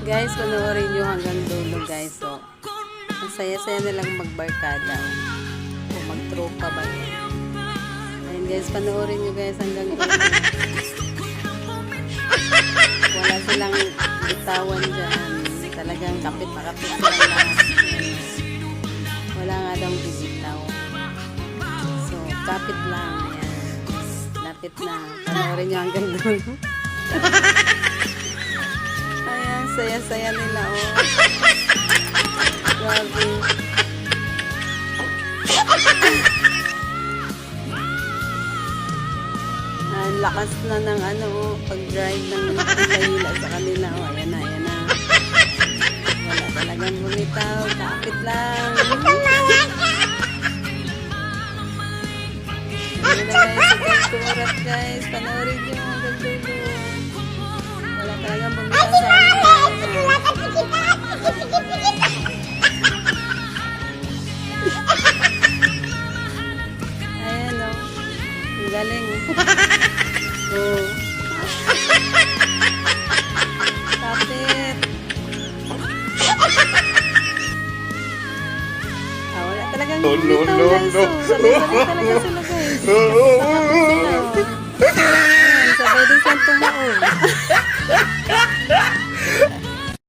Guys, panoorin nyo hanggang dulo guys. So, ang saya-saya nilang magbarkada. O magtropa ba yan. Ayun guys, panoorin nyo guys hanggang dulo. Wala silang bitawan dyan. Talagang kapit na kapit silang lahat. Wala nga daw bibitaw. So, kapit lang. Ayan. Lapit na. Panoorin nyo hanggang dulo. Ayan, saya-saya nila, oh. Grabe. Ang lakas na ng ano, oh, pag-drive ng hila sa kanila. Oh, ayan na, ayan na. Wala talagang bumitaw. Kapit lang. Ayan na guys, hanggang tumarat guys. Panoorin nyo hanggang dulo. Wala talagang bumitaw sa kanila. Ayan o. Ang galing. Oh. Kapit. Wala talagang bumitaw guys. Sabay-sabay talaga sila guys. Sabay din siyang tumaon.